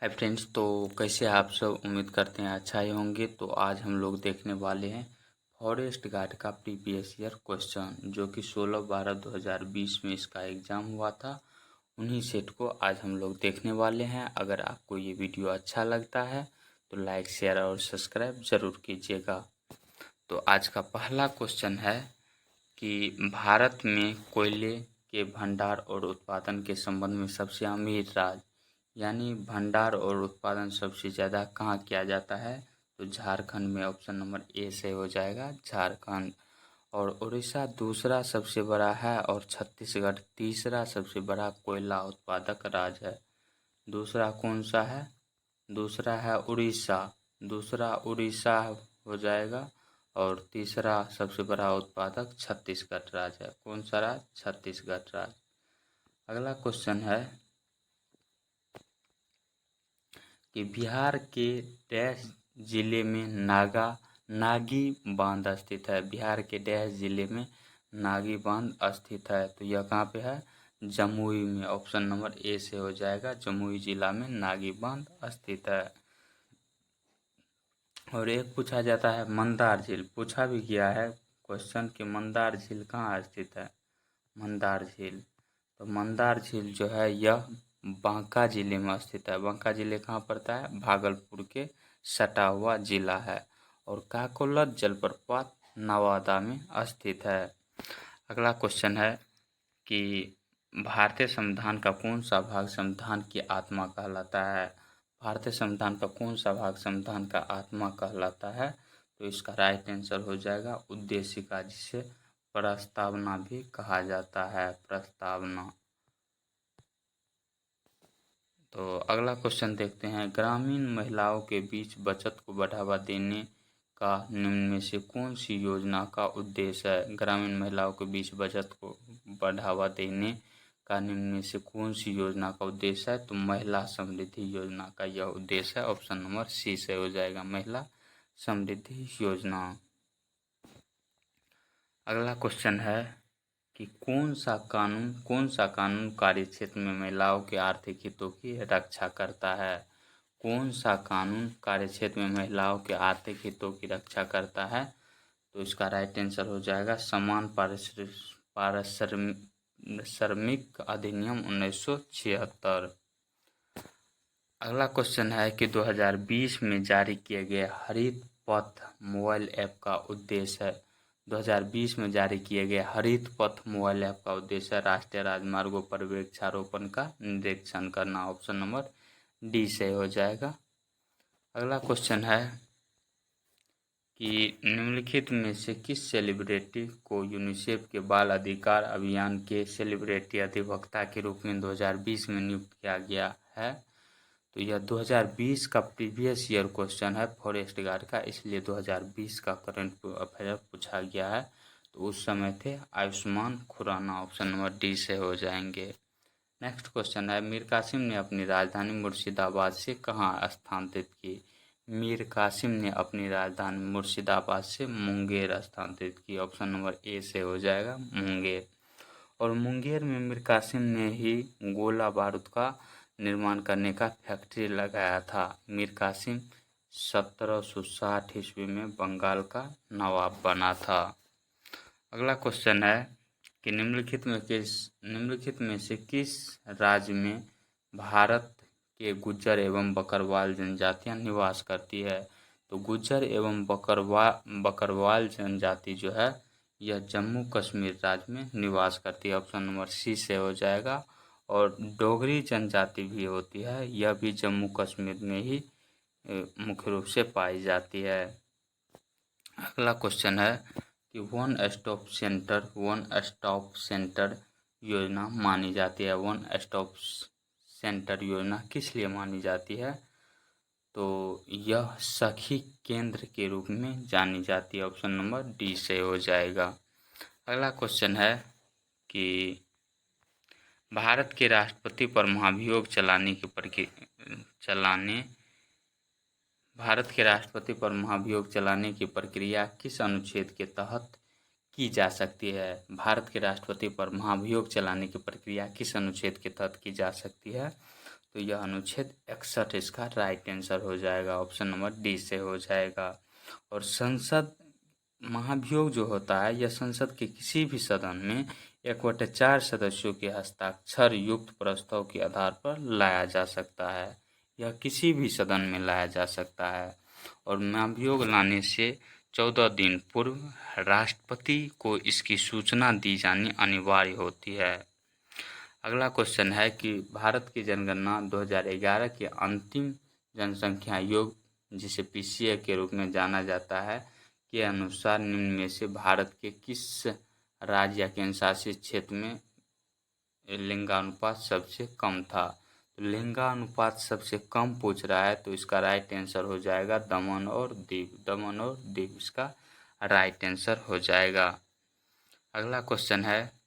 Hi friends, तो कैसे आप सब? उम्मीद करते हैं अच्छा ही होंगे। तो आज हम लोग देखने वाले हैं फॉरेस्ट गार्ड का प्रीवियस ईयर क्वेश्चन, जो कि 16/12/2020 में इसका एग्ज़ाम हुआ था। उन्हीं सेट को आज हम लोग देखने वाले हैं। अगर आपको ये वीडियो अच्छा लगता है तो लाइक, शेयर और सब्सक्राइब ज़रूर कीजिएगा। तो आज का पहला क्वेश्चन है कि भारत में कोयले के भंडार और उत्पादन के संबंध में सबसे अमीर राज्य, यानी भंडार और उत्पादन सबसे ज़्यादा कहाँ किया जाता है? तो झारखंड में। ऑप्शन नंबर ए से हो जाएगा झारखंड। और उड़ीसा दूसरा सबसे बड़ा है और छत्तीसगढ़ तीसरा सबसे बड़ा कोयला उत्पादक राज्य है। दूसरा कौन सा है? दूसरा है उड़ीसा। दूसरा उड़ीसा हो जाएगा। और तीसरा सबसे बड़ा उत्पादक छत्तीसगढ़ राज्य है। कौन सा राज्य? छत्तीसगढ़ राज्य। अगला क्वेश्चन है कि बिहार के डैश जिले में नागी बांध स्थित है। बिहार के डैश जिले में नागी बांध स्थित है। तो यह कहाँ पे है? जमुई में। ऑप्शन नंबर ए से हो जाएगा, जमुई जिला में नागी बांध स्थित है। और एक पूछा जाता है मंदार झील, पूछा भी गया है क्वेश्चन कि मंदार झील कहाँ स्थित है। मंदार झील, तो मंदार झील जो है यह बांका जिले में स्थित है। बांका जिले कहाँ पड़ता है? भागलपुर के सटा हुआ जिला है। और काकोलत जलप्रपात नवादा में स्थित है। अगला क्वेश्चन है कि भारतीय संविधान का कौन सा भाग संविधान की आत्मा कहलाता है? भारतीय संविधान का कौन सा भाग संविधान का आत्मा कहलाता है? तो इसका राइट आंसर हो जाएगा उद्देशिका, जिसे प्रस्तावना भी कहा जाता है। प्रस्तावना। तो अगला क्वेश्चन देखते हैं, ग्रामीण महिलाओं के बीच बचत को बढ़ावा देने का निम्न में से कौन सी योजना का उद्देश्य है? ग्रामीण महिलाओं के बीच बचत को बढ़ावा देने का निम्न में से कौन सी योजना का उद्देश्य है? तो महिला समृद्धि योजना का यह उद्देश्य है। ऑप्शन नंबर सी से हो जाएगा, महिला समृद्धि योजना। अगला क्वेश्चन है कि कौन सा कानून कार्य क्षेत्र में महिलाओं के आर्थिक हितों की रक्षा करता है? कौन सा कानून कार्य क्षेत्र में महिलाओं के आर्थिक हितों की रक्षा करता है? तो इसका राइट आंसर हो जाएगा समान पारिश्रमिक अधिनियम 1976। अगला क्वेश्चन है कि 2020 में जारी किए गए हरित पथ मोबाइल ऐप का उद्देश्य है। 2020 में जारी किए गए हरित पथ मोबाइल ऐप का उद्देश्य राष्ट्रीय राजमार्गों पर वृक्षारोपण का निरीक्षण करना। ऑप्शन नंबर डी से हो जाएगा। अगला क्वेश्चन है कि निम्नलिखित में से किस सेलिब्रिटी को यूनिसेफ के बाल अधिकार अभियान के सेलिब्रिटी अधिवक्ता के रूप में 2020 में नियुक्त किया गया है? तो यह 2020 का प्रीवियस ईयर क्वेश्चन है फॉरेस्ट गार्ड का, इसलिए 2020 का करंट अफेयर पूछा गया है। तो उस समय थे Ayushmann Khurrana. Option number D से हो जाएंगे। नेक्स्ट क्वेश्चन है, मीर कासिम ने अपनी राजधानी मुर्शिदाबाद से कहाँ स्थानांतरित की? मीर कासिम ने अपनी राजधानी मुर्शिदाबाद से मुंगेर स्थानांतरित की। ऑप्शन नंबर ए से हो जाएगा, मुंगेर। और मुंगेर में मीर कासिम ने ही गोला बारूद का निर्माण करने का फैक्ट्री लगाया था। मीर कासिम 1760 ईस्वी में बंगाल का नवाब बना था। अगला क्वेश्चन है कि निम्नलिखित में से किस राज्य में भारत के गुज्जर एवं बकरवाल जनजातियां निवास करती है? तो गुज्जर एवं बकरवाल जनजाति जो है यह जम्मू कश्मीर राज्य में निवास करती है। ऑप्शन नंबर सी से हो जाएगा। और डोगरी जनजाति भी होती है, यह भी जम्मू कश्मीर में ही मुख्य रूप से पाई जाती है। अगला क्वेश्चन है कि वन स्टॉप सेंटर योजना मानी जाती है। वन स्टॉप सेंटर योजना किस लिए मानी जाती है? तो यह सखी केंद्र के रूप में जानी जाती है। ऑप्शन नंबर डी से हो जाएगा। अगला क्वेश्चन है कि भारत के राष्ट्रपति पर महाभियोग चलाने की प्रक्रिया किस अनुच्छेद के तहत की जा सकती है? भारत के राष्ट्रपति पर महाभियोग चलाने की प्रक्रिया किस अनुच्छेद के तहत की जा सकती है? तो तो यह अनुच्छेद 61 इसका राइट आंसर हो जाएगा, ऑप्शन नंबर डी से हो जाएगा। और संसद महाभियोग जो होता है यह संसद के किसी भी सदन में 1/4 सदस्यों के हस्ताक्षर युक्त प्रस्ताव के आधार पर लाया जा सकता है। यह किसी भी सदन में लाया जा सकता है और महाभियोग लाने से 14 दिन पूर्व राष्ट्रपति को इसकी सूचना दी जानी अनिवार्य होती है। अगला क्वेश्चन है कि भारत की जनगणना 2011 के अंतिम जनसंख्या योग, जिसे पीसीए के रूप में जाना जाता है, के अनुसार निम्न में से भारत के किस राज्य या केंद्र शासित क्षेत्र में लिंगानुपात सबसे कम था? तो लिंगानुपात सबसे कम पूछ रहा है, तो इसका राइट आंसर हो जाएगा दमन और दीव। दमन और दीव इसका राइट आंसर हो जाएगा। अगला क्वेश्चन है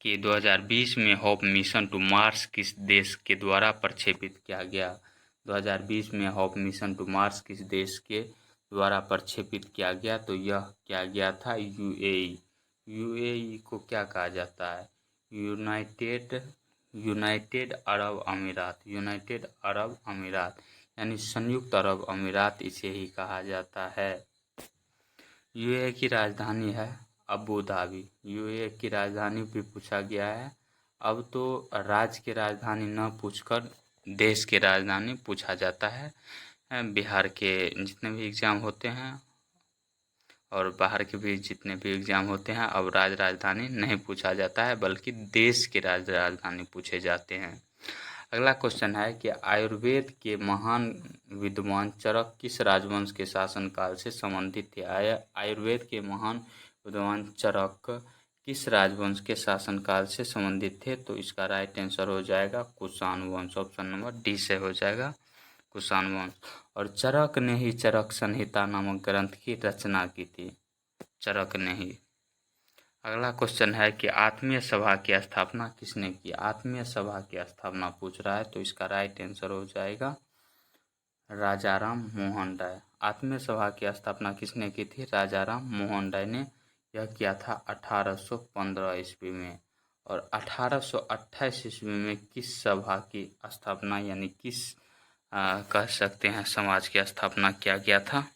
कि 2020 में होप मिशन टू मार्स किस देश के द्वारा प्रक्षेपित किया गया? 2020 में होप मिशन टू मार्स किस देश के द्वारा प्रक्षेपित किया गया? तो यह किया गया था यूएई। यूएई को क्या कहा जाता है? यूनाइटेड अरब अमीरात। यूनाइटेड अरब अमीरात यानी संयुक्त अरब अमीरात इसे ही कहा जाता है। यूएई की राजधानी है अबू धाबी। यूएई की राजधानी भी पूछा गया है। अब तो राज्य की राजधानी न पूछकर देश की राजधानी पूछा जाता है। बिहार के जितने भी एग्ज़ाम होते हैं और बाहर के भी जितने भी एग्ज़ाम होते हैं, अब राजधानी नहीं पूछा जाता है बल्कि देश की राजधानी पूछे जाते हैं। अगला क्वेश्चन है कि आयुर्वेद के महान विद्वान चरक किस राजवंश के शासनकाल से संबंधित थे? आयुर्वेद के महान विद्वान चरक किस राजवंश के शासनकाल से संबंधित थे? तो इसका राइट आंसर हो जाएगा कुषाण वंश, ऑप्शन नंबर डी से हो जाएगा कुषाण वंश। और चरक ने ही चरक संहिता नामक ग्रंथ की रचना की थी, चरक ने ही। अगला क्वेश्चन है कि आत्मीय सभा की स्थापना किसने की? आत्मीय सभा की स्थापना पूछ रहा है, तो इसका राइट आंसर हो जाएगा राजाराम मोहन राय। आत्मीय सभा की स्थापना किसने की थी? राजाराम मोहन राय ने यह किया था 1815 ईस्वी में। और 1828 ईस्वी में किस सभा की स्थापना यानी किस कह सकते हैं समाज की स्थापना किया गया था?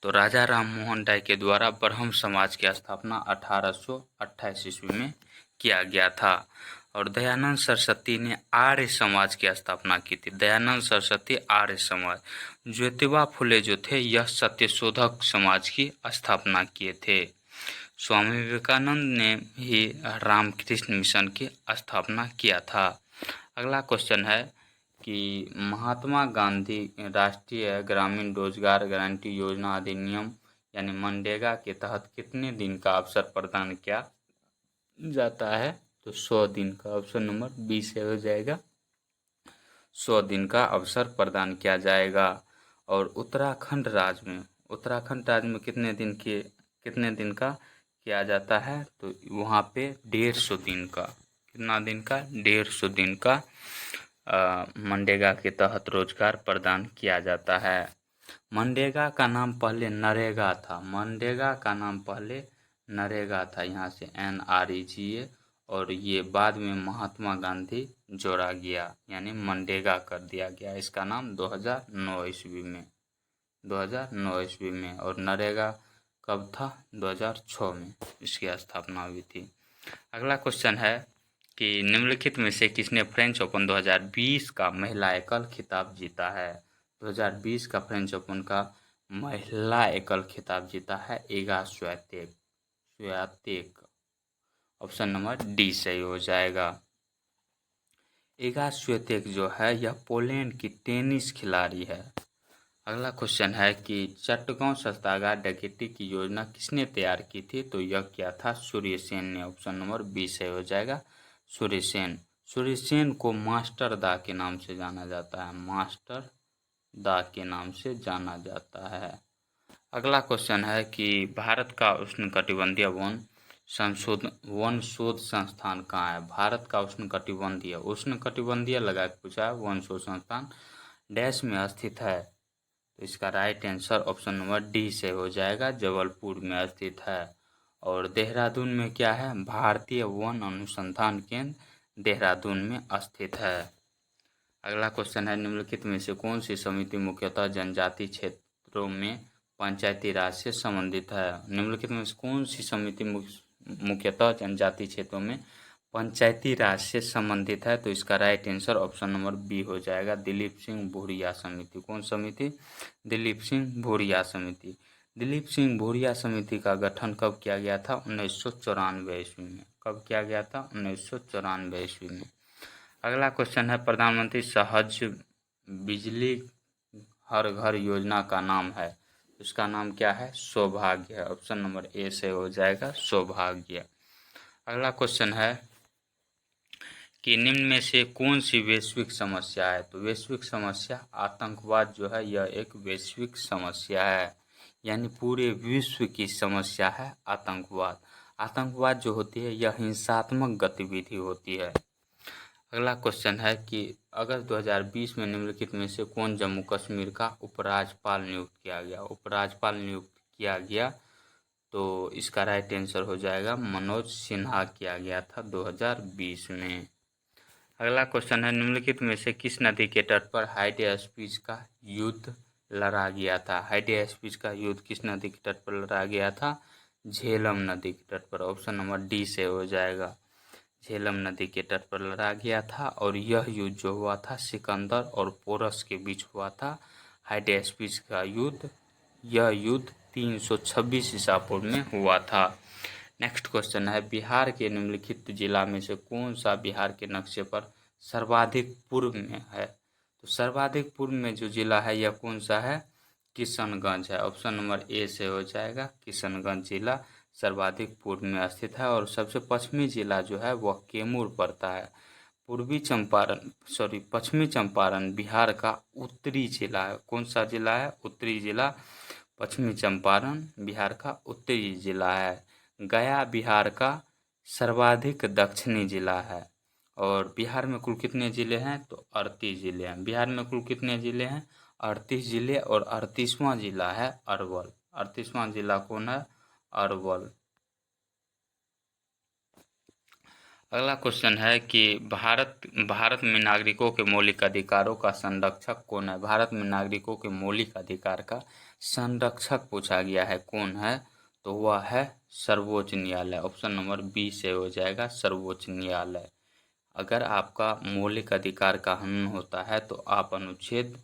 तो राजा राम मोहन राय के द्वारा ब्रह्म समाज की स्थापना 1828 ईस्वी में किया गया था। और दयानंद सरस्वती ने आर्य समाज की स्थापना की थी। दयानंद सरस्वती आर्य समाज। ज्योतिबा फुले जो थे यह सत्यशोधक समाज की स्थापना किए थे। स्वामी विवेकानंद ने ही रामकृष्ण मिशन की स्थापना किया था। अगला क्वेश्चन है कि महात्मा गांधी राष्ट्रीय ग्रामीण रोजगार गारंटी योजना अधिनियम यानी मनरेगा के तहत कितने दिन का अवसर प्रदान किया जाता है? तो 100 दिन का, ऑप्शन नंबर बी से हो जाएगा 100 दिन का अवसर प्रदान किया जाएगा। और उत्तराखंड राज्य में कितने दिन का किया जाता है? तो वहाँ पे 150 दिन का, कितना दिन का? 150 दिन का मनरेगा के तहत रोजगार प्रदान किया जाता है। मनरेगा का नाम पहले नरेगा था। मनरेगा का नाम पहले नरेगा था, यहाँ से NREGA, और ये बाद में महात्मा गांधी जोड़ा गया यानी मनरेगा कर दिया गया इसका नाम 2009 ईस्वी में। 2009 ईस्वी में। और नरेगा कब था? 2006 में इसकी स्थापना हुई थी। अगला क्वेश्चन है कि निम्नलिखित में से किसने फ्रेंच ओपन 2020 का महिला एकल खिताब जीता है? 2020 का फ्रेंच ओपन का महिला एकल खिताब जीता है Iga Swiatek. Option number D सही हो जाएगा। इगा स्वियातेक जो है यह पोलैंड की टेनिस खिलाड़ी है। अगला क्वेश्चन है कि चट्टगांव शस्त्रागार डकैती की योजना किसने तैयार की थी? तो यह क्या था? सूर्यसेन ने। ऑप्शन नंबर बी से हो जाएगा सूर्यसेन। सूर्यसेन को मास्टर दा के नाम से जाना जाता है। मास्टर दा के नाम से जाना जाता है। अगला क्वेश्चन है कि भारत का उष्णकटिबंधीय वन शोध संस्थान कहाँ है? भारत का उष्णकटिबंधीय लगा के पूछा है। वन शोध संस्थान डैश में स्थित है, तो इसका right answer option number D से हो जाएगा जबलपुर में स्थित है। और देहरादून में क्या है? भारतीय वन अनुसंधान केंद्र देहरादून में स्थित है। अगला क्वेश्चन है, निम्नलिखित में से कौन सी समिति मुख्यतः जनजाति क्षेत्रों में पंचायती राज से संबंधित है? निम्नलिखित में से कौन सी समिति मुख्यतः जनजाति क्षेत्रों में पंचायती राज से संबंधित है? तो इसका right answer option number B हो जाएगा, दिलीप सिंह भूरिया समिति। कौन समिति? दिलीप सिंह भूरिया समिति। दिलीप सिंह भूरिया समिति का गठन कब किया गया था? 1994 ईस्वी में। कब किया गया था? 1994 ईस्वी में। अगला क्वेश्चन है, प्रधानमंत्री सहज बिजली हर घर योजना का नाम है, उसका नाम क्या है? सौभाग्य। ऑप्शन नंबर ए से हो जाएगा सौभाग्य। अगला क्वेश्चन है कि निम्न में से कौन सी वैश्विक समस्या है? तो वैश्विक समस्या आतंकवाद जो है यह एक वैश्विक समस्या है, यानी पूरे विश्व की समस्या है आतंकवाद। आतंकवाद जो होती है यह हिंसात्मक गतिविधि होती है। अगला क्वेश्चन है कि अगस्त 2020 में निम्नलिखित में से कौन जम्मू कश्मीर का उपराज्यपाल नियुक्त किया गया? उपराज्यपाल नियुक्त किया गया, तो इसका राइट आंसर हो जाएगा मनोज सिन्हा किया गया था 2020 में। अगला क्वेश्चन है, निम्नलिखित में से किस नदी के तट पर हाइडे स्पीच का युद्ध लड़ा गया था? हाइडे स्पीच का युद्ध किस नदी के तट पर लड़ा गया था? झेलम नदी के तट पर। ऑप्शन नंबर डी से हो जाएगा, झेलम नदी के तट पर लड़ा गया था। और यह युद्ध जो हुआ था सिकंदर और पोरस के बीच हुआ था, हाइडे स्पीच का युद्ध। यह युद्ध 326 ईसा पूर्व में हुआ था। नेक्स्ट क्वेश्चन है, बिहार के निम्नलिखित जिला में से कौन सा बिहार के नक्शे पर सर्वाधिक पूर्व में है? तो सर्वाधिक पूर्व में जो जिला है यह कौन सा है? किशनगंज है। ऑप्शन नंबर ए से हो जाएगा, किशनगंज जिला सर्वाधिक पूर्व में स्थित है। और सबसे पश्चिमी जिला जो है वह कैमूर पड़ता है। पश्चिमी चंपारण बिहार का उत्तरी जिला है। कौन सा जिला है? उत्तरी जिला। पश्चिमी चंपारण बिहार का उत्तरी जिला है। गया बिहार का सर्वाधिक दक्षिणी जिला है। और बिहार में कुल कितने ज़िले हैं? तो 38 ज़िले हैं। बिहार में कुल कितने ज़िले हैं? 38 ज़िले। और 38वां जिला है अरवल। 38वां जिला कौन है? अरवल। अगला क्वेश्चन है कि भारत में नागरिकों के मौलिक अधिकारों का संरक्षक कौन है? भारत में नागरिकों के मौलिक अधिकार का संरक्षक पूछा गया है, कौन है? तो वह है सर्वोच्च न्यायालय। ऑप्शन नंबर बी से हो जाएगा, सर्वोच्च न्यायालय। अगर आपका मौलिक अधिकार का हनन होता है तो आप अनुच्छेद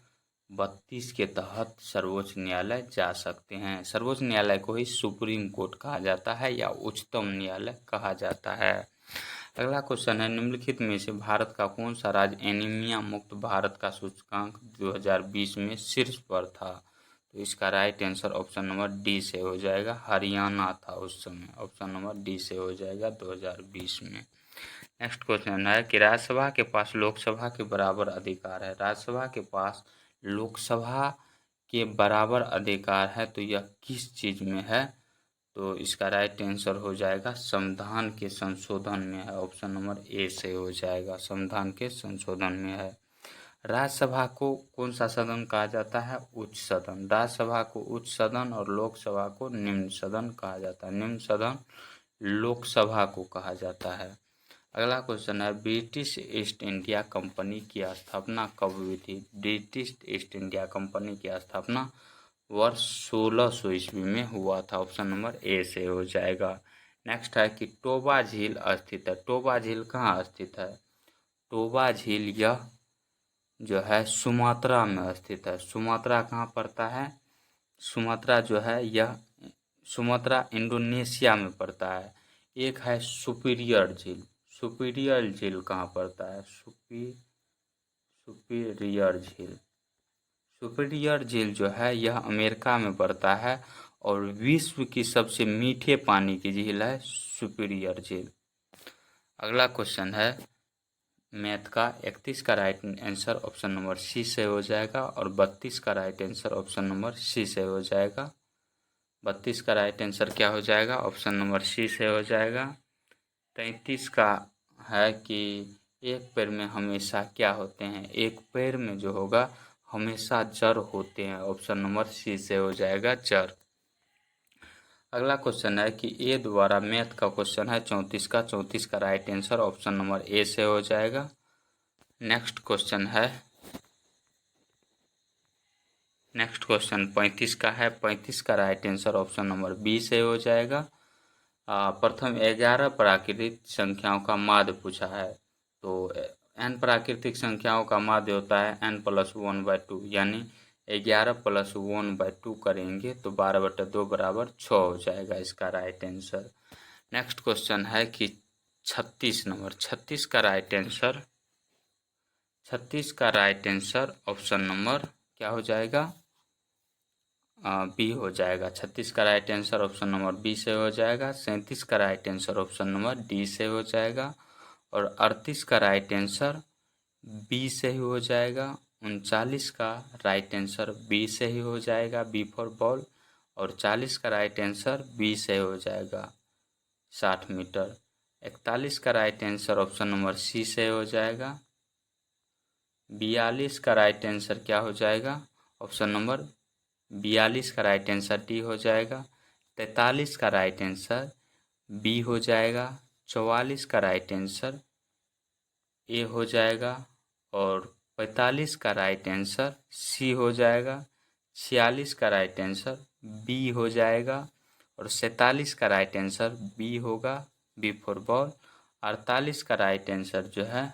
32 के तहत सर्वोच्च न्यायालय जा सकते हैं। सर्वोच्च न्यायालय को ही सुप्रीम कोर्ट कहा जाता है या उच्चतम न्यायालय कहा जाता है। अगला क्वेश्चन है, निम्नलिखित में से भारत का कौन सा राज्य एनीमिया मुक्त भारत का सूचकांक 2020 में शीर्ष पर था? तो इसका right answer option number D से हो जाएगा, हरियाणा था उस समय। ऑप्शन नंबर डी से हो जाएगा 2020 में। नेक्स्ट क्वेश्चन है कि राज्यसभा के पास लोकसभा के बराबर अधिकार है। राज्यसभा के पास लोकसभा के बराबर अधिकार है, तो यह किस चीज़ में है? तो इसका राइट आंसर हो जाएगा संविधान के संशोधन में है। ऑप्शन नंबर ए से हो जाएगा, संविधान के संशोधन में है। राज्यसभा को कौन सा सदन कहा जाता है? उच्च सदन। राज्यसभा को उच्च सदन और लोकसभा को निम्न सदन कहा जाता है। निम्न सदन लोकसभा को कहा जाता है। अगला क्वेश्चन है, ब्रिटिश ईस्ट इंडिया कंपनी की स्थापना कब हुई थी? ब्रिटिश ईस्ट इंडिया कंपनी की स्थापना वर्ष 1600 ईस्वी में हुआ था। ऑप्शन नंबर ए से हो जाएगा। नेक्स्ट है कि टोबा झील स्थित है। टोबा झील कहाँ स्थित है? टोबा झील यह जो है सुमात्रा में स्थित है। सुमात्रा कहाँ पड़ता है? सुमात्रा जो है यह सुमात्रा इंडोनेशिया में पड़ता है। एक है सुपीरियर झील। सुपीरियर झील कहाँ पड़ता है? सुपीरियर झील। सुपीरियर झील जो है यह अमेरिका में पड़ता है और विश्व की सबसे मीठे पानी की झील है सुपीरियर झील। अगला क्वेश्चन है मैथ का, 31 का right answer option number C से हो जाएगा और 32 का right answer option number C से हो जाएगा। 32 का राइट आंसर क्या हो जाएगा? ऑप्शन नंबर सी से हो जाएगा। 33 का है कि एक पैर में हमेशा क्या होते हैं? एक पैर में जो होगा हमेशा जड़ होते हैं। ऑप्शन नंबर सी से हो जाएगा जड़। अगला क्वेश्चन है कि ए द्वारा मैथ का क्वेश्चन है 34 का right answer option number A से हो जाएगा। नेक्स्ट क्वेश्चन 35 का है, 35 का right answer option number B से हो जाएगा। प्रथम 11 प्राकृतिक संख्याओं का माध्य पूछा है, तो n प्राकृतिक संख्याओं का माध्य होता है n+1/2, यानी 11 + 1/2 करेंगे तो 12/2 बराबर 6 हो जाएगा इसका राइट आंसर। नेक्स्ट क्वेश्चन है कि 36 का राइट आंसर ऑप्शन नंबर क्या हो जाएगा, बी हो जाएगा। 36 का right answer option number B से हो जाएगा। 37 का right answer option number D से हो जाएगा और 38 का राइट आंसर बी से ही हो जाएगा। 39 का राइट आंसर बी से ही हो जाएगा, बी फॉर बॉल, और 40 का राइट आंसर बी से हो जाएगा 60 मीटर। 41 का right answer option number C से हो जाएगा। 42 का राइट आंसर क्या हो जाएगा, ऑप्शन नंबर 42 का राइट आंसर डी हो जाएगा। 43 का राइट आंसर बी हो जाएगा। 44 का राइट आंसर ए हो जाएगा और 45 का राइट आंसर सी हो जाएगा। 46 का राइट आंसर बी हो जाएगा और 47 का राइट आंसर बी होगा, बी फॉर बॉल। 48 का राइट आंसर जो है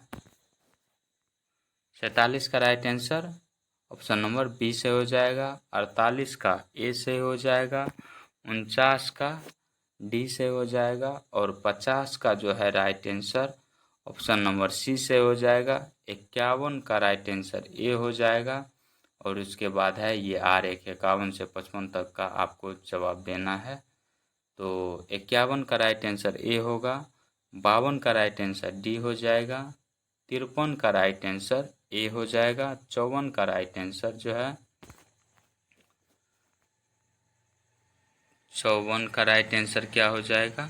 47 का right answer option number B से हो जाएगा। 48 का ए से हो जाएगा। 49 का डी से हो जाएगा और 50 का जो है right answer option number C से हो जाएगा। 51 का राइट आंसर ए हो जाएगा और उसके बाद है ये R1 51 से 55 तक का आपको जवाब देना है। तो 51 का राइट आंसर ए होगा। 52 का राइट आंसर डी हो जाएगा। 53 का राइट आंसर ए हो जाएगा। 54 का राइट आंसर जो है 54 का राइट आंसर क्या हो जाएगा,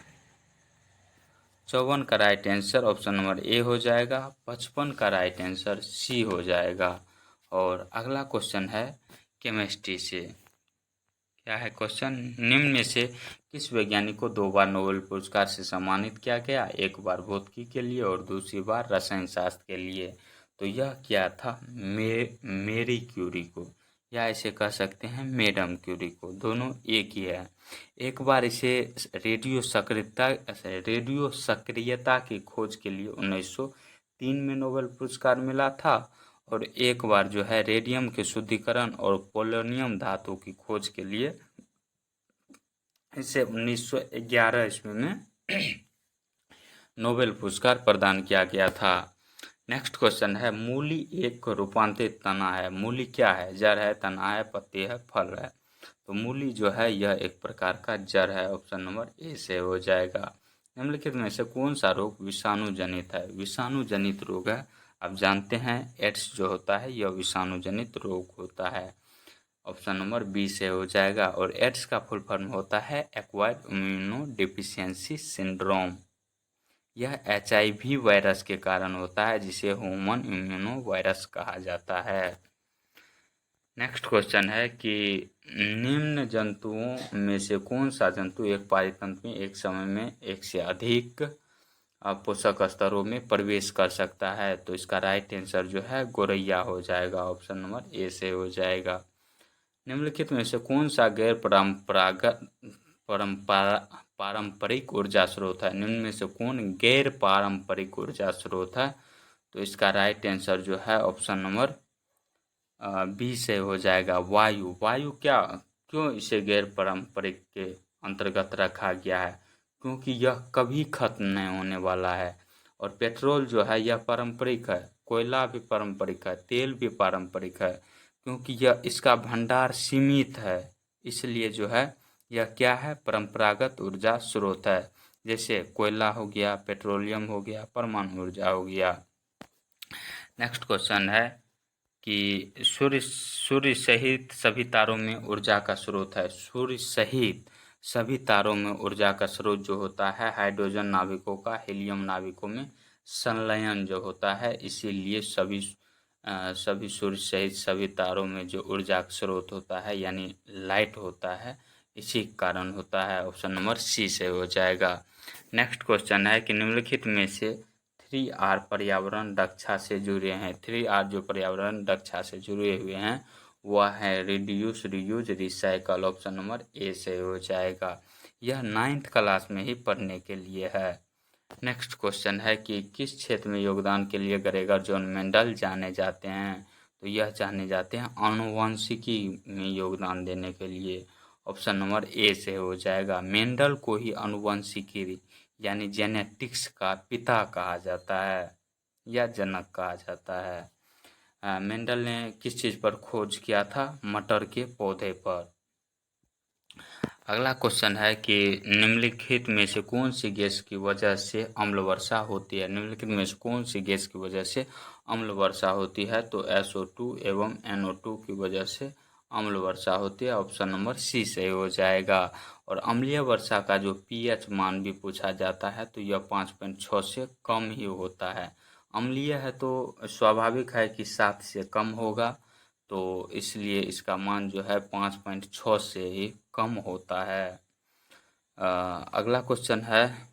54 का right answer option number A हो जाएगा। 55 का राइट आंसर सी हो जाएगा। और अगला क्वेश्चन है केमिस्ट्री से। क्या है क्वेश्चन, निम्न में से किस वैज्ञानिक को 2 बार नोबेल पुरस्कार से सम्मानित किया गया, एक बार भौतिकी के लिए और दूसरी बार रसायन शास्त्र के लिए। तो यह क्या था, मेरी क्यूरी को, या इसे कह सकते हैं मैडम क्यूरी को, दोनों एक ही है। एक बार इसे रेडियो सक्रियता की खोज के लिए 1903 में नोबेल पुरस्कार मिला था और एक बार जो है रेडियम के शुद्धिकरण और पोलोनियम धातु की खोज के लिए इसे 1911 ईस्वी में नोबेल पुरस्कार प्रदान किया गया था। नेक्स्ट क्वेश्चन है, मूली एक रूपांतरित तना है। मूली क्या है, जड़ है, तना है, पत्ती है, फल है। तो मूली जो है यह एक प्रकार का जड़ है, ऑप्शन नंबर ए से हो जाएगा। निम्नलिखित में से कौन सा रोग विषाणु जनित है, विषाणु जनित रोग है। आप जानते हैं एड्स जो होता है यह विषाणु जनित रोग होता है, ऑप्शन नंबर बी से हो जाएगा। और एड्स का फुल फॉर्म होता है एक्वायर्ड इम्यूनो डिफिशियंसी सिंड्रोम। यह HIV वायरस के कारण होता है जिसे ह्यूमन इम्यूनो वायरस कहा जाता है। नेक्स्ट क्वेश्चन है कि निम्न जंतुओं में से कौन सा जंतु एक पारितंत्र में एक समय में एक से अधिक पोषक स्तरों में प्रवेश कर सकता है। तो इसका राइट आंसर जो है गोरैया हो जाएगा, ऑप्शन नंबर ए से हो जाएगा। निम्नलिखित में से कौन सा गैर पारंपरिक ऊर्जा स्रोत है, निम्न में से कौन गैर पारंपरिक ऊर्जा स्रोत है। तो इसका राइट आंसर जो है ऑप्शन नंबर बी से हो जाएगा, वायु। वायु क्यों इसे गैर पारंपरिक के अंतर्गत रखा गया है, क्योंकि यह कभी खत्म नहीं होने वाला है। और पेट्रोल जो है यह पारंपरिक है, कोयला भी पारंपरिक है, तेल भी पारंपरिक है, क्योंकि यह इसका भंडार सीमित है, इसलिए जो है यह क्या है, परंपरागत ऊर्जा स्रोत है। जैसे कोयला हो गया, पेट्रोलियम हो गया, परमाणु ऊर्जा हो गया। नेक्स्ट क्वेश्चन है कि सूर्य सहित सभी तारों में ऊर्जा का स्रोत है। सूर्य सहित सभी तारों में ऊर्जा का स्रोत जो होता है हाइड्रोजन नाविकों का हीलियम नाविकों में संलयन जो होता है, इसीलिए सभी सूर्य सहित सभी तारों में जो ऊर्जा का स्रोत होता है यानी लाइट होता है इसी कारण होता है। ऑप्शन नंबर सी से हो जाएगा। नेक्स्ट क्वेश्चन है कि निम्नलिखित में से 3R पर्यावरण रक्षा से जुड़े हैं। 3R जो पर्यावरण रक्षा से जुड़े हुए हैं वह है reduce, reuse, recycle. Option number A से हो जाएगा। यह 9th क्लास में ही पढ़ने के लिए है। नेक्स्ट क्वेश्चन है कि किस क्षेत्र में योगदान के लिए ग्रेगर जॉन मेंडल जाने जाते हैं। तो यह जाने जाते हैं आनुवंशिकी में योगदान देने के लिए। ऑप्शन नंबर ए से हो जाएगा। मेंडल को ही आनुवंशिकी यानी जेनेटिक्स का पिता कहा जाता है या जनक कहा जाता है। मेंडल ने किस चीज़ पर खोज किया था? मटर के पौधे पर। अगला क्वेश्चन है कि निम्नलिखित में से कौन सी गैस की वजह से अम्ल वर्षा होती है। निम्नलिखित में से कौन सी गैस की वजह से अम्ल वर्षा होती है? तो SO2 एवं NO2 की वजह से अम्ल वर्षा होती है। ऑप्शन नंबर सी से हो जाएगा। और अम्लीय वर्षा का जो pH मान भी पूछा जाता है तो यह 5.6 से कम ही होता है। अम्लीय है तो स्वाभाविक है कि 7 से कम होगा, तो इसलिए इसका मान जो है 5.6 से ही कम होता है। अगला क्वेश्चन है,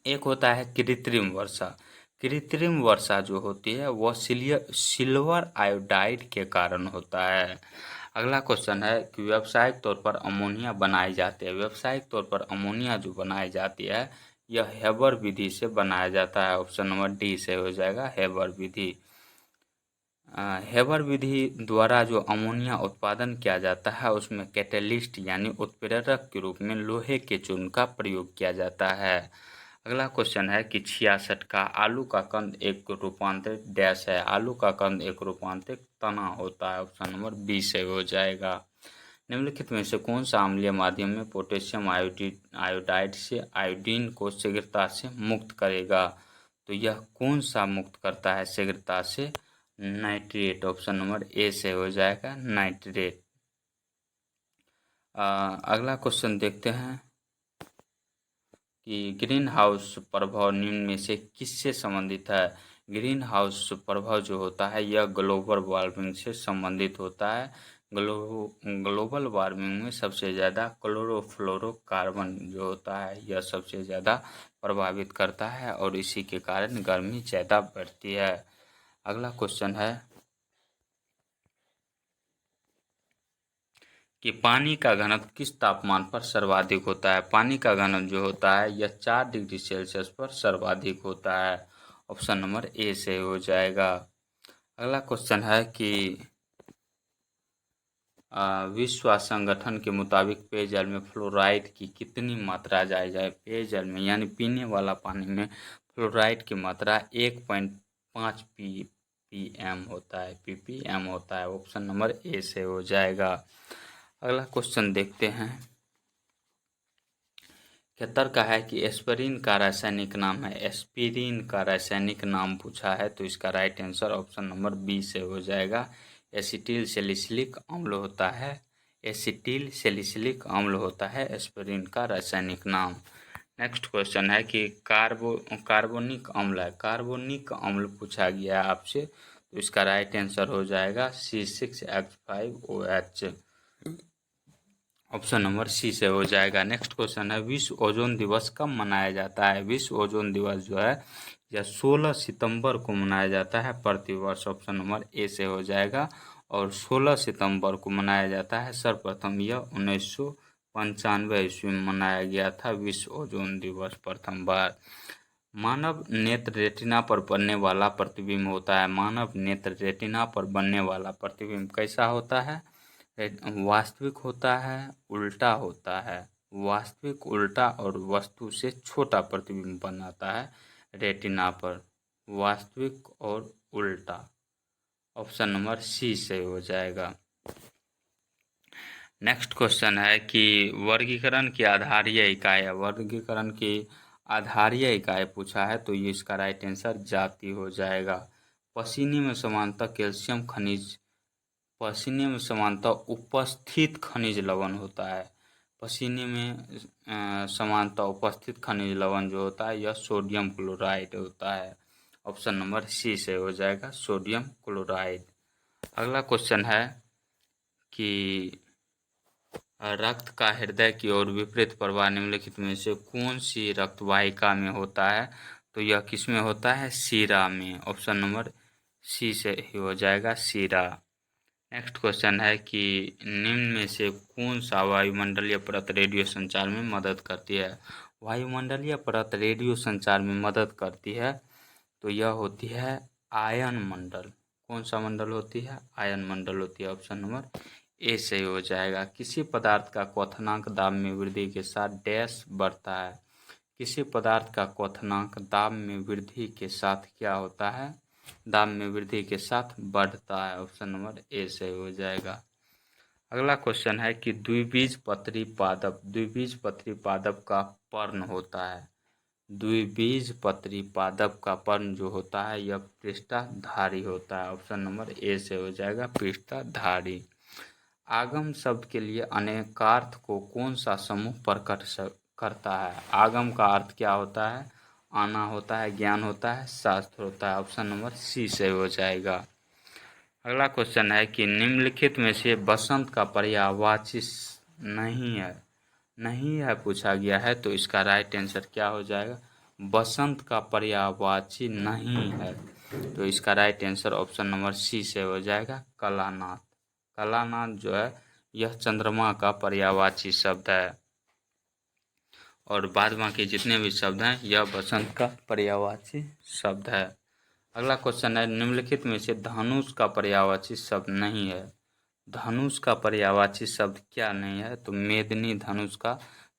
एक होता है कृत्रिम वर्षा। कृत्रिम वर्षा जो होती है वह सिल्वर आयोडाइड के कारण होता है। अगला क्वेश्चन है कि व्यावसायिक तौर पर अमोनिया बनाई जाती है। व्यावसायिक तौर पर अमोनिया जो बनाई जाती है यह हेबर विधि से बनाया जाता है। ऑप्शन नंबर डी से हो जाएगा, हेबर विधि। हेबर विधि द्वारा जो अमोनिया उत्पादन किया जाता है उसमें कैटेलिस्ट यानी उत्प्रेरक के रूप में लोहे के चूर्ण का प्रयोग किया जाता है। अगला क्वेश्चन है कि 66 का आलू का कंद एक रूपांतरित डैश है। आलू का कंद एक रूपांतरित तना होता है। ऑप्शन नंबर बी से हो जाएगा। निम्नलिखित में से कौन सा अम्लीय माध्यम में पोटेशियम आयोडाइड से आयोडीन को शीघ्रता से मुक्त करेगा? तो यह कौन सा मुक्त करता है शीघ्रता से? नाइट्रेट। ऑप्शन नंबर ए से हो जाएगा, नाइट्रेट। अगला क्वेश्चन देखते हैं कि ग्रीन हाउस प्रभाव निम्न में से किससे संबंधित है। ग्रीन हाउस प्रभाव जो होता है यह ग्लोबल वार्मिंग से संबंधित होता है। ग्लोबल वार्मिंग में सबसे ज़्यादा क्लोरोफ्लोरोकार्बन जो होता है यह सबसे ज़्यादा प्रभावित करता है और इसी के कारण गर्मी ज़्यादा बढ़ती है। अगला क्वेश्चन है कि पानी का घनत्व किस तापमान पर सर्वाधिक होता है। पानी का घनत्व जो होता है यह 4 डिग्री सेल्सियस पर सर्वाधिक होता है। ऑप्शन नंबर ए से हो जाएगा। अगला क्वेश्चन है कि विश्व संगठन के मुताबिक पेयजल में फ्लोराइड की कितनी मात्रा जाई जाए। पेयजल में यानी पीने वाला पानी में फ्लोराइड की मात्रा 1.5 ppm होता है, ppm होता है। ऑप्शन नंबर ए से हो जाएगा। अगला क्वेश्चन देखते हैं। 71 का है कि एस्पिरिन का रासायनिक नाम है। एस्पिरिन का रासायनिक नाम पूछा है तो इसका right answer option number B से हो जाएगा। एसिटिल सैलिसिलिक अम्ल होता है। एसिटिल सैलिसिलिक अम्ल होता है एस्पिरिन का रासायनिक नाम। नेक्स्ट क्वेश्चन है कि कार्बोनिक अम्ल है। कार्बोनिक अम्ल पूछा गया है आपसे तो इसका राइट आंसर हो जाएगा C6H5OH। ऑप्शन नंबर सी से हो जाएगा। नेक्स्ट क्वेश्चन है विश्व ओजोन दिवस कब मनाया जाता है। विश्व ओजोन दिवस जो है यह 16 सितंबर को मनाया जाता है प्रतिवर्ष। ऑप्शन नंबर ए से हो जाएगा। और 16 सितंबर को मनाया जाता है। सर्वप्रथम यह 1995 ईस्वी में मनाया गया था विश्व ओजोन दिवस प्रथम बार। मानव नेत्र रेटिना पर बनने वाला प्रतिबिंब होता है। मानव नेत्र रेटिना पर बनने वाला प्रतिबिंब कैसा होता है? वास्तविक होता है, उल्टा होता है। वास्तविक उल्टा और वस्तु से छोटा प्रतिबिंब बनाता है रेटिना पर। वास्तविक और उल्टा। ऑप्शन नंबर सी से हो जाएगा। नेक्स्ट क्वेश्चन है कि वर्गीकरण की आधारीय इकाई है। वर्गीकरण की आधारीय इकाई पूछा है तो ये इसका राइट आंसर जाति हो जाएगा। पसीने में समानता कैल्शियम खनिज, पसीने में समानता उपस्थित खनिज लवण होता है। पसीने में समानता उपस्थित खनिज लवण जो होता है यह सोडियम क्लोराइड होता है। ऑप्शन नंबर सी से हो जाएगा, सोडियम क्लोराइड। अगला क्वेश्चन है कि रक्त का हृदय की ओर विपरीत प्रवाह निम्नलिखित में से कौन सी रक्त वाहिका में होता है? तो यह किस में होता है? शिरा में। ऑप्शन नंबर सी से ही हो जाएगा, शिरा। नेक्स्ट क्वेश्चन है कि निम्न में से कौन सा वायुमंडलीय परत रेडियो संचार में मदद करती है? वायुमंडलीय परत रेडियो संचार में मदद करती है तो यह होती है आयन मंडल। कौन सा मंडल होती है? आयन मंडल होती है। ऑप्शन नंबर ए सही हो जाएगा। किसी पदार्थ का क्वथनांक दाब में वृद्धि के साथ डैश बढ़ता है। किसी पदार्थ का क्वथनांक दाब में वृद्धि के साथ क्या होता है? दाब में वृद्धि के साथ बढ़ता है। ऑप्शन नंबर ए सही हो जाएगा। अगला क्वेश्चन है कि द्विबीजपत्री पादप, द्विबीजपत्री पादप का पर्ण होता है। द्विबीजपत्री पादप का पर्ण जो होता है यह पृष्ठधारी होता है। ऑप्शन नंबर ए से हो जाएगा, पृष्ठधारी। आगम शब्द के लिए अनेकार्थ को कौन सा समूह प्रकट करता है? आगम का अर्थ क्या होता है? आना होता है, ज्ञान होता है, शास्त्र होता है। ऑप्शन नंबर सी से हो जाएगा। अगला क्वेश्चन है कि निम्नलिखित में से बसंत का पर्यायवाची नहीं है, नहीं है पूछा गया है, तो इसका राइट आंसर क्या हो जाएगा? बसंत का पर्यायवाची नहीं है, तो इसका right answer option number C से हो जाएगा, कलानाथ। कलानाथ जो है यह चंद्रमा का पर्यायवाची शब्द है और बाद बाकी जितने भी शब्द हैं यह बसंत का पर्यायवाची शब्द है। अगला क्वेश्चन है निम्नलिखित में से धनुष का पर्यायवाची शब्द नहीं है। धनुष का पर्यायवाची शब्द क्या नहीं है? तो मेदिनी धनुष का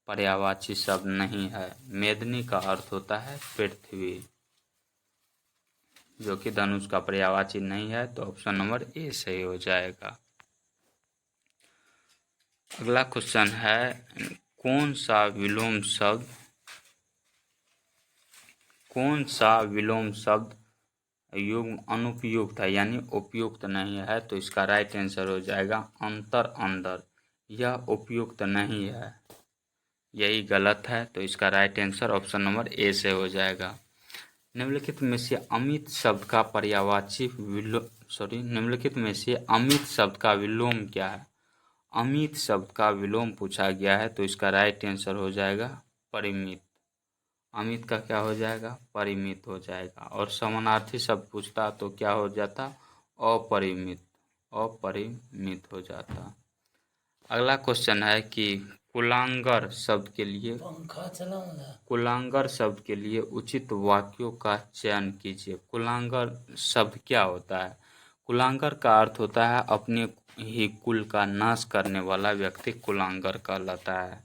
पर्यायवाची शब्द नहीं है। मेदिनी का अर्थ होता है पृथ्वी, जो कि धनुष का पर्यायवाची नहीं है, तो ऑप्शन नंबर ए सही हो जाएगा। अगला क्वेश्चन है कौन सा विलोम शब्द युग्म अनुपयुक्त है यानी उपयुक्त नहीं है? तो इसका राइट आंसर हो जाएगा अंतर, अंदर। यह उपयुक्त नहीं है, यही गलत है, तो इसका right answer option number A से हो जाएगा। निम्नलिखित में से अमित शब्द का पर्यायवाची निम्नलिखित में से अमित शब्द का विलोम क्या है? अमित शब्द का विलोम पूछा गया है, तो इसका राइट आंसर हो जाएगा परिमित। अमित का क्या हो जाएगा? परिमित हो जाएगा। और समानार्थी शब्द पूछता तो क्या हो जाता? अपरिमित, अपरिमित हो जाता। अगला क्वेश्चन है कि कुलांगर शब्द के लिए उचित वाक्यों का चयन कीजिए। कुलांगर शब्द क्या होता है? कुलांगर का अर्थ होता है अपने ही कुल का नाश करने वाला व्यक्ति कुलांगर कहलाता है।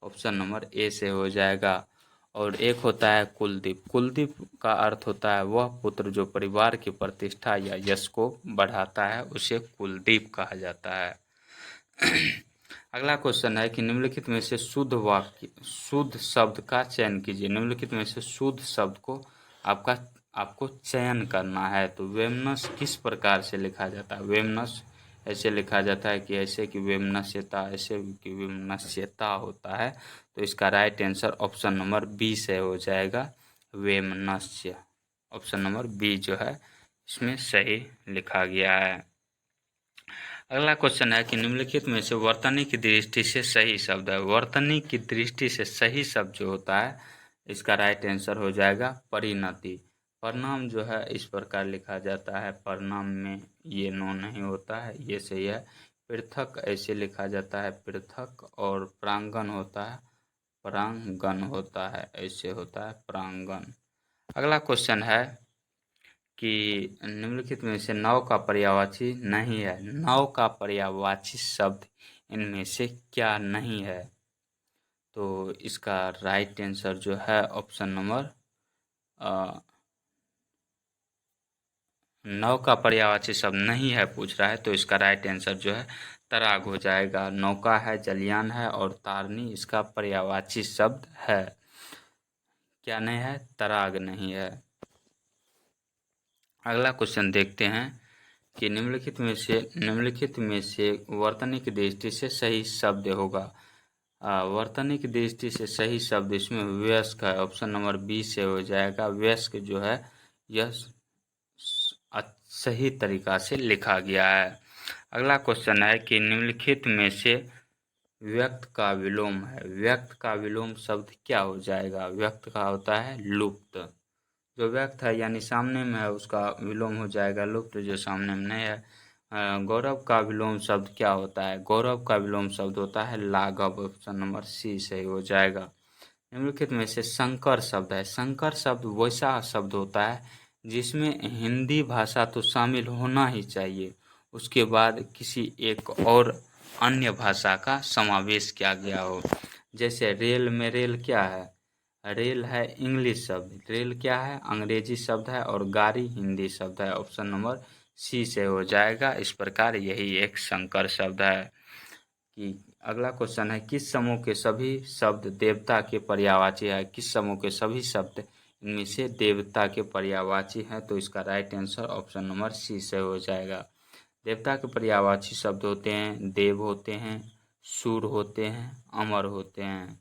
ऑप्शन नंबर ए से हो जाएगा। और एक होता है कुलदीप। कुलदीप का अर्थ होता है वह पुत्र जो परिवार की प्रतिष्ठा या यश को बढ़ाता है, उसे कुलदीप कहा जाता है। अगला क्वेश्चन है कि निम्नलिखित में से शुद्ध शब्द का चयन कीजिए। निम्नलिखित में से शुद्ध शब्द को आपको चयन करना है। तो वेमनस किस प्रकार से लिखा जाता है? वेमनस ऐसे लिखा जाता है कि ऐसे कि वेमनस्यता, ऐसे कि वेमनस्यता होता है, तो इसका right answer option number B से हो जाएगा, वेमनस्य। ऑप्शन नंबर बी जो है इसमें सही लिखा गया है। अगला क्वेश्चन है कि निम्नलिखित में से वर्तनी की दृष्टि से सही शब्द है। वर्तनी की दृष्टि से सही शब्द जो होता है इसका राइट आंसर हो जाएगा परिणति। परिणाम जो है इस प्रकार लिखा जाता है, परिणाम में ये नो नहीं होता है, ये सही है। पृथक ऐसे लिखा जाता है, पृथक। और प्रांगण होता है, प्रांगण होता है, ऐसे होता है प्रांगण। अगला क्वेश्चन है कि निम्नलिखित में से नव का पर्यायवाची नहीं है। नव का पर्यायवाची शब्द इनमें से क्या नहीं है? तो इसका राइट आंसर जो है ऑप्शन नंबर नव का पर्यायवाची शब्द नहीं है पूछ रहा है, तो इसका राइट आंसर जो है तराग हो जाएगा। नौका है, जलयान है और तारनी इसका पर्यायवाची शब्द है। क्या नहीं है? तराग नहीं है। अगला क्वेश्चन देखते हैं कि निम्नलिखित में से वर्तनी की दृष्टि से सही शब्द होगा। वर्तनी की दृष्टि से सही शब्द इसमें वयस्क है। ऑप्शन नंबर बी से हो जाएगा। वयस्क जो है यह सही तरीका से लिखा गया है। अगला क्वेश्चन है कि निम्नलिखित में से व्यक्त का विलोम है। व्यक्त का विलोम शब्द क्या हो जाएगा? व्यक्त का होता है लुप्त। जो व्यक्त है यानी सामने में है उसका विलोम हो जाएगा लुप्त, जो सामने में नहीं है। गौरव का विलोम शब्द क्या होता है? गौरव का विलोम शब्द होता है लाघव। ऑप्शन नंबर सी सही हो जाएगा। निम्नलिखित में से संकर शब्द है। संकर शब्द वैसा शब्द होता है जिसमें हिंदी भाषा तो शामिल होना ही चाहिए, उसके बाद किसी एक और अन्य भाषा का समावेश किया गया हो। जैसे रेल में रेल क्या है? रेल है इंग्लिश शब्द, रेल क्या है? अंग्रेजी शब्द है, और गाड़ी हिंदी शब्द है। ऑप्शन नंबर सी से हो जाएगा। इस प्रकार यही एक संकर शब्द है। कि अगला क्वेश्चन है, किस समूह के सभी शब्द देवता के पर्यायवाची है? किस समूह के सभी शब्द इनमें से देवता के पर्यायवाची हैं? तो इसका right answer option number C से हो जाएगा। देवता के पर्यायवाची शब्द होते हैं देव होते हैं, सूर होते हैं, अमर होते हैं।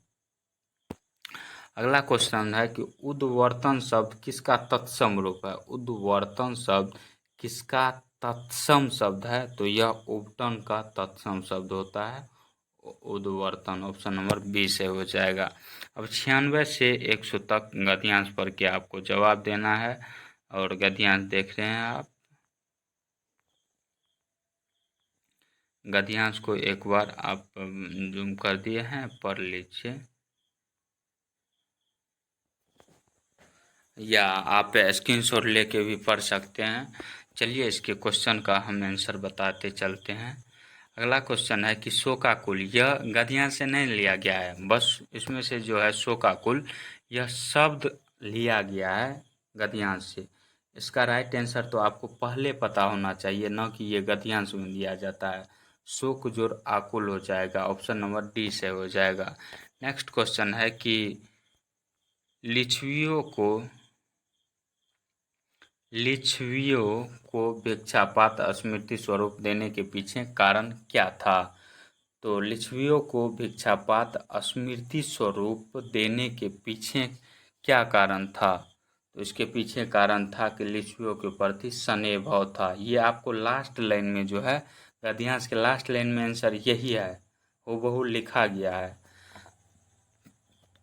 अगला क्वेश्चन है कि उद्वर्तन शब्द किसका तत्सम रूप है? उद्वर्तन शब्द किसका तत्सम शब्द है? तो यह उपटन का तत्सम शब्द होता है उद्वर्तन। ऑप्शन नंबर बी से हो जाएगा। अब 96 से 100 तक गद्यांश पर के आपको जवाब देना है, और गद्यांश देख रहे हैं आप। गद्यांश को एक बार आप जूम कर दिए हैं, पढ़ लीजिए, या आप स्क्रीनशॉट लेके भी पढ़ सकते हैं। चलिए इसके क्वेश्चन का हम आंसर बताते चलते हैं। अगला क्वेश्चन है कि शोकाकुल, यह गद्यांश से नहीं लिया गया है, बस इसमें से जो है शोकाकुल यह शब्द लिया गया है गद्यांश से। इसका राइट आंसर तो आपको पहले पता होना चाहिए, न कि ये गद्यांश में दिया जाता है। शोक जोड़ आकुल हो जाएगा। ऑप्शन नंबर डी से हो जाएगा। नेक्स्ट क्वेश्चन है कि लिच्छवियों को भिक्षापात्र स्मृति स्वरूप देने के पीछे कारण क्या था? तो लिच्छवियों को भिक्षापात्र स्मृति स्वरूप देने के पीछे क्या कारण था? तो इसके पीछे कारण था कि लिच्छवियों के प्रति स्नेह भाव था। ये आपको लास्ट लाइन में जो है गद्यांश के लास्ट लाइन में आंसर यही है, हूबहू लिखा गया है।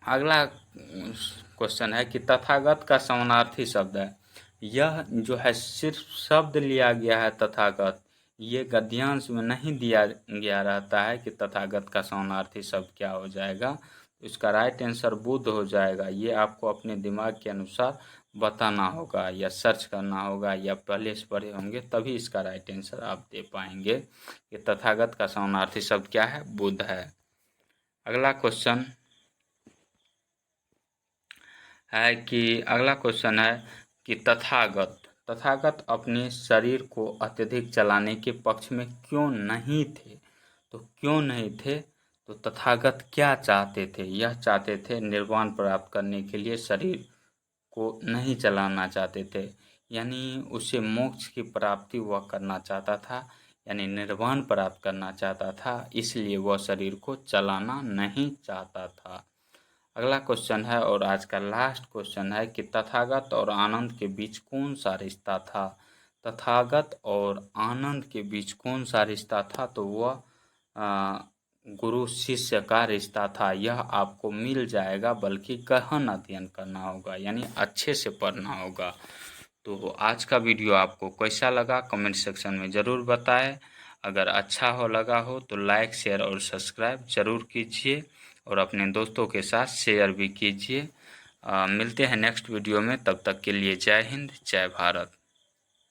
अगला क्वेश्चन है कि तथागत का समानार्थी शब्द है। यह जो है सिर्फ शब्द लिया गया है तथागत, ये गद्यांश में नहीं दिया गया रहता है कि तथागत का समानार्थी शब्द क्या हो जाएगा। तो इसका राइट आंसर बुद्ध हो जाएगा। ये आपको अपने दिमाग के अनुसार बताना होगा, या सर्च करना होगा, या पहले से पढ़े होंगे, तभी इसका राइट आंसर आप दे पाएंगे कि तथागत का समानार्थी शब्द क्या है? बुद्ध है। अगला क्वेश्चन है कि तथागत अपने शरीर को अत्यधिक चलाने के पक्ष में क्यों नहीं थे? तो क्यों नहीं थे? तो तथागत क्या चाहते थे? यह चाहते थे निर्वाण प्राप्त करने के लिए शरीर को नहीं चलाना चाहते थे, यानी उसे मोक्ष की प्राप्ति वह करना चाहता था, यानी निर्वाण प्राप्त करना चाहता था, इसलिए वह शरीर को चलाना नहीं चाहता था। अगला क्वेश्चन है और आज का लास्ट क्वेश्चन है कि तथागत और आनंद के बीच कौन सा रिश्ता था? तथागत और आनंद के बीच कौन सा रिश्ता था? तो वह गुरु शिष्य का रिश्ता था। यह आपको मिल जाएगा, बल्कि गहन अध्ययन करना होगा, यानी अच्छे से पढ़ना होगा। तो आज का वीडियो आपको कैसा लगा कमेंट सेक्शन में ज़रूर बताएं। अगर अच्छा लगा हो तो लाइक शेयर और सब्सक्राइब ज़रूर कीजिए, और अपने दोस्तों के साथ शेयर भी कीजिए। मिलते हैं नेक्स्ट वीडियो में, तब तक के लिए जय हिंद, जय भारत।